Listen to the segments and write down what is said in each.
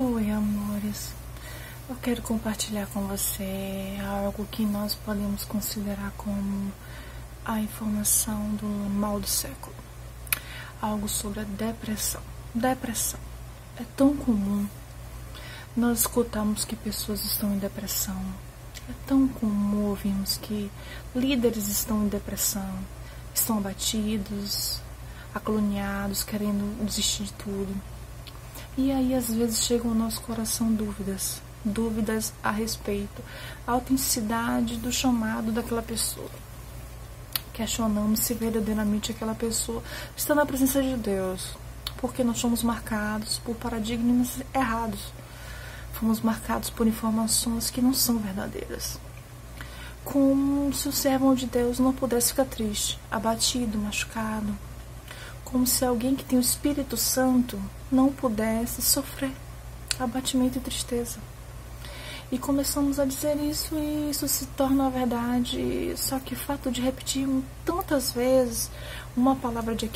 Oi, amores. Eu quero compartilhar com você algo que nós podemos considerar como a informação do mal do século. Algo sobre a depressão. Depressão. É tão comum. Nós escutamos que pessoas estão em depressão. É tão comum ouvirmos que líderes estão em depressão, estão abatidos, acaluniados, querendo desistir de tudo. E aí, às vezes, chegam ao nosso coração dúvidas a respeito da autenticidade do chamado daquela pessoa. Questionamos se verdadeiramente aquela pessoa está na presença de Deus, porque nós fomos marcados por paradigmas errados. Fomos marcados por informações que não são verdadeiras. Como se o servo de Deus não pudesse ficar triste, abatido, machucado. Como se alguém que tem o Espírito Santo não pudesse sofrer abatimento e tristeza. E começamos a dizer isso e isso se torna a verdade. Só que o fato de repetir tantas vezes uma palavra de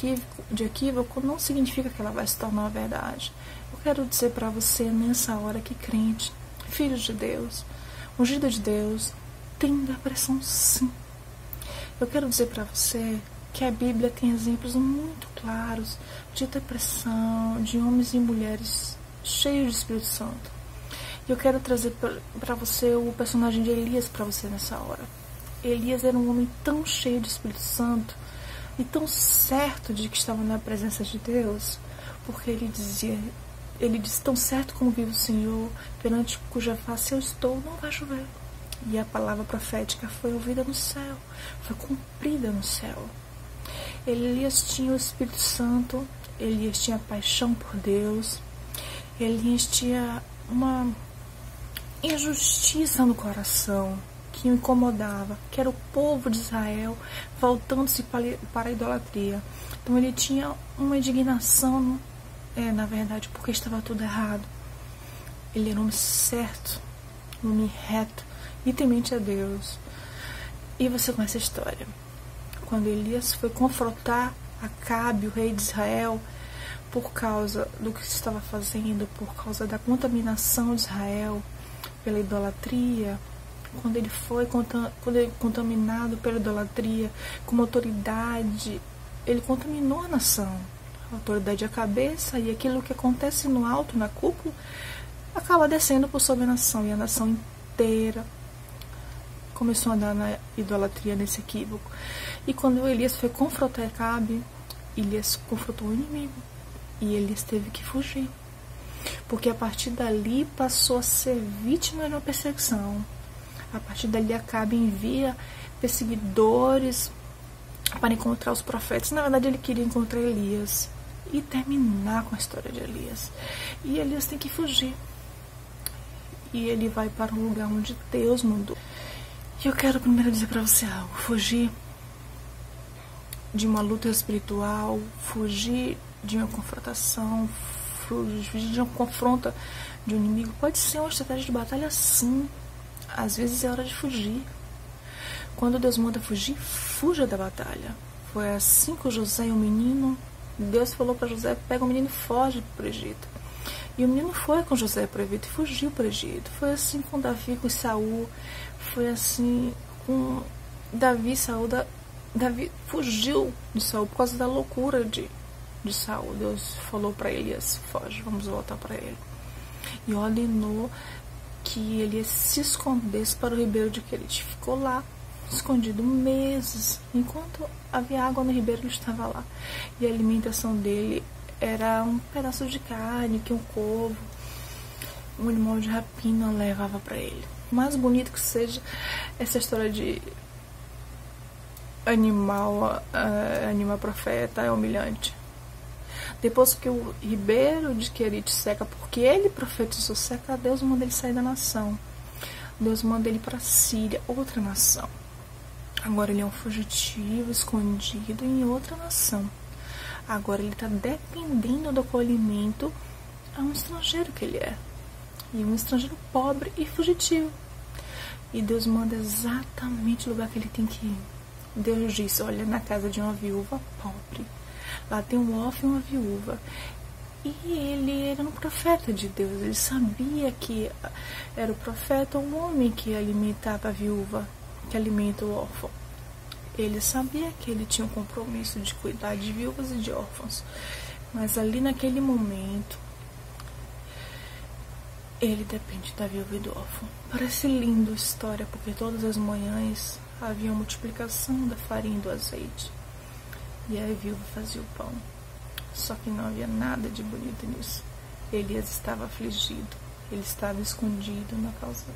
equívoco não significa que ela vai se tornar a verdade. Eu quero dizer para você nessa hora que crente, filho de Deus, ungido de Deus, tem depressão sim. Eu quero dizer para você que a Bíblia tem exemplos muito claros de depressão, de homens e mulheres cheios de Espírito Santo. E eu quero trazer para você o personagem de Elias para você nessa hora. Elias era um homem tão cheio de Espírito Santo e tão certo de que estava na presença de Deus, porque ele disse, tão certo como vive o Senhor, perante cuja face eu estou, não vai chover. E a palavra profética foi ouvida no céu, foi cumprida no céu. Elias tinha o Espírito Santo, Elias tinha paixão por Deus, Elias tinha uma injustiça no coração que o incomodava, que era o povo de Israel voltando-se para a idolatria. Então ele tinha uma indignação, na verdade, porque estava tudo errado. Ele era um homem certo, um homem reto e temente a Deus. E você conhece a história. Quando Elias foi confrontar Acabe, o rei de Israel, por causa do que se estava fazendo, por causa da contaminação de Israel pela idolatria, quando ele foi contaminado pela idolatria, como autoridade, ele contaminou a nação. A autoridade é a cabeça, e aquilo que acontece no alto, na cúpula, acaba descendo por sobre a nação, e a nação inteira começou a andar na idolatria, nesse equívoco. E quando Elias foi confrontar Acabe, Elias confrontou o inimigo. E Elias teve que fugir. Porque a partir dali passou a ser vítima de uma perseguição. A partir dali Acabe envia perseguidores para encontrar os profetas. Na verdade ele queria encontrar Elias e terminar com a história de Elias. E Elias tem que fugir. E ele vai para um lugar onde Deus mandou. E eu quero primeiro dizer para você algo. Fugir de uma luta espiritual, fugir de uma confrontação, fugir de uma confronta de um inimigo, pode ser uma estratégia de batalha sim. Às vezes é hora de fugir. Quando Deus manda fugir, fuja da batalha. Foi assim com José e o menino. Deus falou para José, pega o menino e foge para o Egito. E o menino foi com José para o Egito e fugiu para o Egito. Foi assim com Davi, com Saul. Foi assim com Davi, Saul. Davi fugiu de Saul por causa da loucura de Saul. Deus falou para Elias, foge, vamos voltar para ele. E ordenou que Elias se escondesse para o ribeiro de Querite. Ficou lá, escondido meses. Enquanto havia água no ribeiro, ele estava lá. E a alimentação dele era um pedaço de carne que um corvo, um animal de rapina, levava para ele. Mais bonito que seja, essa história de animal profeta é humilhante. Depois que o ribeiro de Querite seca, porque ele profetizou seca, Deus manda ele sair da nação. Deus manda ele para a Síria, outra nação. Agora ele é um fugitivo, escondido em outra nação. Agora ele está dependendo do acolhimento a um estrangeiro que ele é. E um estrangeiro pobre e fugitivo. E Deus manda exatamente o lugar que ele tem que ir. Deus disse, olha, na casa de uma viúva pobre. Lá tem um órfão e uma viúva. E ele era um profeta de Deus, ele sabia que era o profeta, um homem que alimentava a viúva, que alimenta o órfão. Ele sabia que ele tinha um compromisso de cuidar de viúvas e de órfãos. Mas ali naquele momento, ele depende da viúva e do órfão. Parece lindo a história, porque todas as manhãs havia multiplicação da farinha e do azeite. E a viúva fazia o pão. Só que não havia nada de bonito nisso. Elias estava afligido. Ele estava escondido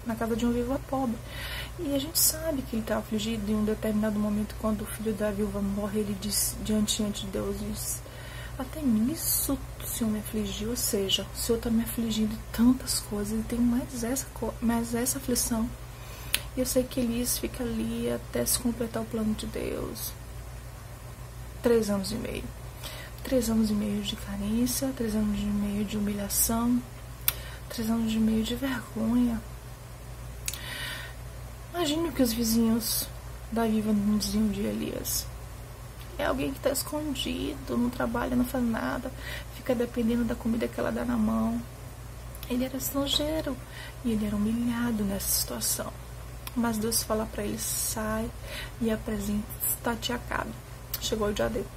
na casa de uma viúva pobre. E a gente sabe que ele estava afligido. Em um determinado momento, quando o filho da viúva morre, ele disse diante de Deus, disse, até nisso o Senhor me afligiu. Ou seja, o Senhor está me afligindo de tantas coisas e tem mais essa aflição. E eu sei que Elias fica ali até se completar o plano de Deus. 3 anos e meio. 3 anos e meio de carência, 3 anos e meio de humilhação, 3 anos e meio de vergonha. Imagine o que os vizinhos da viúva não diziam de Elias. É alguém que está escondido, não trabalha, não faz nada, fica dependendo da comida que ela dá na mão. Ele era estrangeiro e ele era humilhado nessa situação. Mas Deus fala para ele, sai e apresenta-te a Acabe. Chegou o dia dele.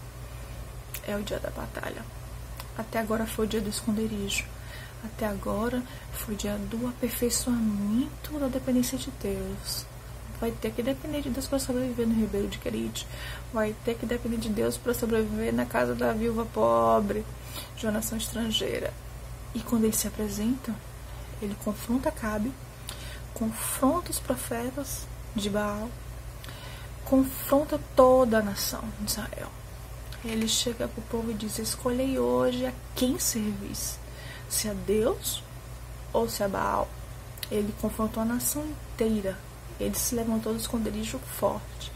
É o dia da batalha. Até agora foi o dia do esconderijo. Até agora foi o dia do aperfeiçoamento da dependência de Deus. Vai ter que depender de Deus para sobreviver no Ribeiro de Querite. Vai ter que depender de Deus para sobreviver na casa da viúva pobre, de uma nação estrangeira. E quando ele se apresenta, ele confronta Acabe, confronta os profetas de Baal, confronta toda a nação de Israel. Ele chega para o povo e diz, escolhei hoje a quem servis, se a Deus ou se a Baal. Ele confrontou a nação inteira. Ele se levantou do esconderijo forte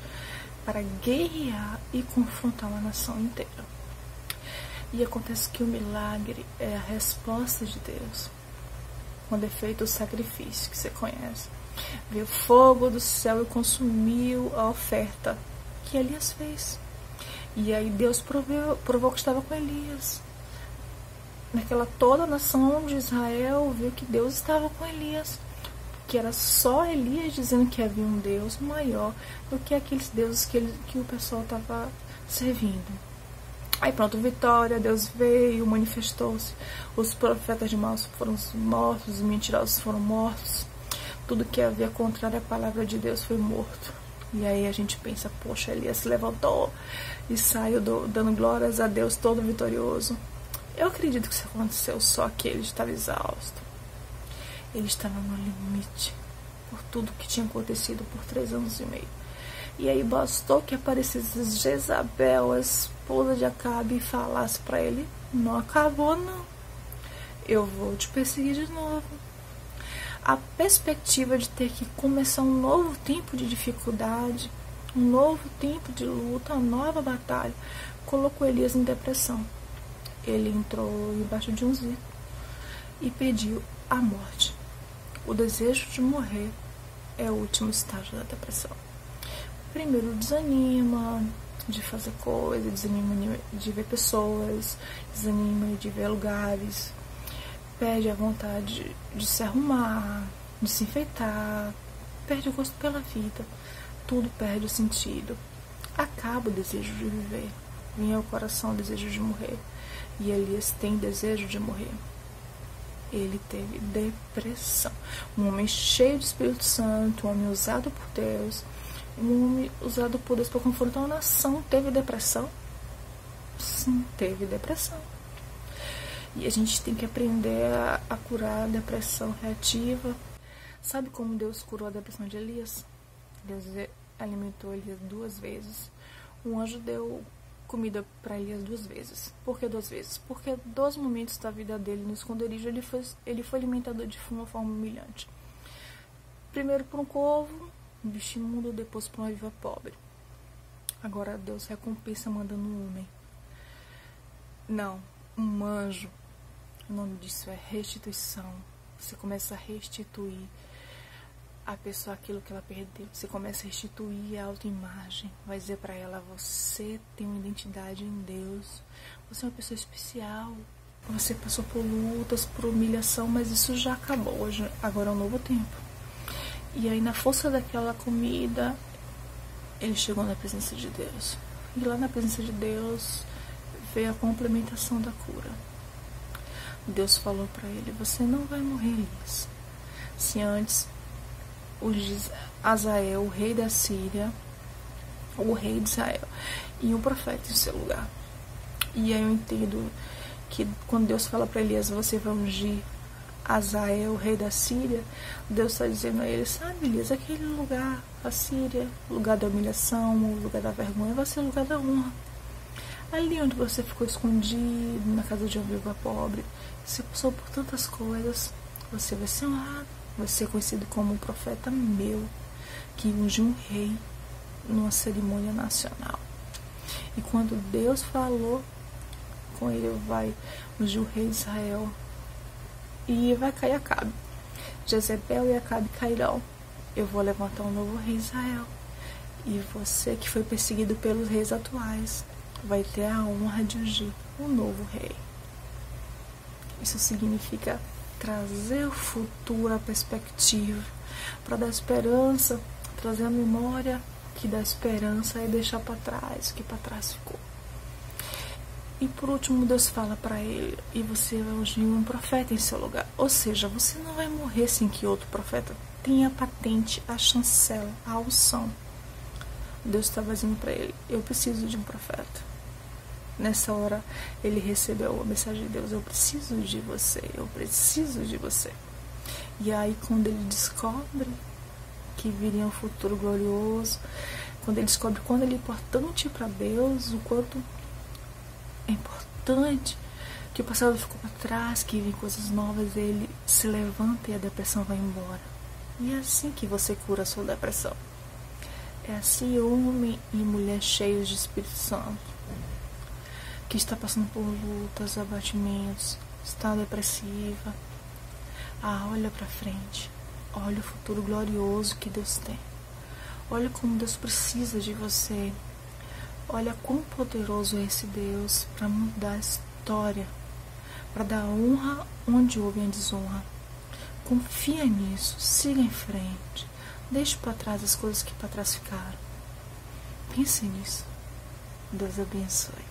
para guerrear e confrontar uma nação inteira. E acontece que o milagre é a resposta de Deus. Quando é feito o sacrifício, que você conhece. Veio fogo do céu e consumiu a oferta que Elias fez. E aí Deus provou que estava com Elias. Naquela toda a nação de Israel viu que Deus estava com Elias. Que era só Elias dizendo que havia um Deus maior do que aqueles deuses que o pessoal estava servindo. Aí pronto, vitória, Deus veio, manifestou-se. Os profetas de mal foram mortos, os mentirosos foram mortos. Tudo que havia contrário à palavra de Deus foi morto. E aí a gente pensa, poxa, Elias se levantou e saiu dando glórias a Deus todo vitorioso. Eu acredito que isso aconteceu, só que ele estava exausto. Ele estava no limite por tudo que tinha acontecido por 3 anos e meio. E aí bastou que aparecesse Jezabel, a esposa de Acabe, e falasse para ele, não acabou não, eu vou te perseguir de novo. A perspectiva de ter que começar um novo tempo de dificuldade, um novo tempo de luta, uma nova batalha, colocou Elias em depressão. Ele entrou embaixo de um zico e pediu a morte. O desejo de morrer é o último estágio da depressão. Primeiro desanima de fazer coisas, desanima de ver pessoas, desanima de ver lugares, perde a vontade de se arrumar, de se enfeitar, perde o gosto pela vida, tudo perde o sentido. Acaba o desejo de viver, vem ao coração o desejo de morrer. E Elias tem desejo de morrer. Ele teve depressão. Um homem cheio de Espírito Santo, um homem usado por Deus, um homem usado por Deus para confrontar uma nação, teve depressão? Sim, teve depressão. E a gente tem que aprender a curar a depressão reativa. Sabe como Deus curou a depressão de Elias? Deus alimentou Elias 2 vezes. Um anjo deu comida para Elias 2 vezes. Por que 2 vezes? Porque 2 momentos da vida dele no esconderijo ele foi alimentado de uma forma humilhante. Primeiro por um corvo, um bicho imundo, depois por uma viúva pobre. Agora Deus recompensa mandando um homem. Não, um anjo. O nome disso é restituição. Você começa a restituir a pessoa aquilo que ela perdeu. Você começa a restituir a autoimagem. Vai dizer para ela, você tem uma identidade em Deus. Você é uma pessoa especial. Você passou por lutas, por humilhação, mas isso já acabou. Hoje, agora é um novo tempo. E aí, na força daquela comida, ele chegou na presença de Deus. E lá na presença de Deus veio a complementação da cura. Deus falou para ele: você não vai morrer, Elias. Se antes o Azael, o rei da Síria, o rei de Israel, e um profeta em seu lugar. E aí eu entendo que quando Deus fala para Elias: você vai ungir Azael, o rei da Síria, Deus está dizendo a ele: sabe, Elias, aquele lugar, a Síria, o lugar da humilhação, o lugar da vergonha, vai ser o lugar da honra. Ali onde você ficou escondido, na casa de uma viúva pobre, você passou por tantas coisas, você vai ser honrado, vai ser conhecido como um profeta meu, que ungiu um rei numa cerimônia nacional. E quando Deus falou com ele, vai ungir o rei de Israel, e vai cair Acabe. Jezebel e Acabe cairão. Eu vou levantar um novo rei de Israel. E você que foi perseguido pelos reis atuais vai ter a honra de ungir um novo rei. Isso significa trazer o futuro à perspectiva, para dar esperança, trazer a memória que dá esperança e deixar para trás o que para trás ficou. E por último, Deus fala para ele: e você vai ungir um profeta em seu lugar. Ou seja, você não vai morrer sem que outro profeta tenha a patente, a chancela, a unção. Deus estava dizendo para ele: eu preciso de um profeta. Nessa hora, ele recebeu a mensagem de Deus: eu preciso de você, eu preciso de você. E aí, quando ele descobre que viria um futuro glorioso, quando ele descobre quando ele é importante para Deus, o quanto é importante, que o passado ficou para trás, que vem coisas novas, ele se levanta e a depressão vai embora. E é assim que você cura a sua depressão. É assim, homem e mulher cheios de Espírito Santo, que está passando por lutas, abatimentos, está depressiva. Olha para frente, olha o futuro glorioso que Deus tem. Olha como Deus precisa de você. Olha quão poderoso é esse Deus para mudar a história, para dar honra onde houve a desonra. Confia nisso, siga em frente, deixe para trás as coisas que para trás ficaram. Pense nisso. Deus abençoe.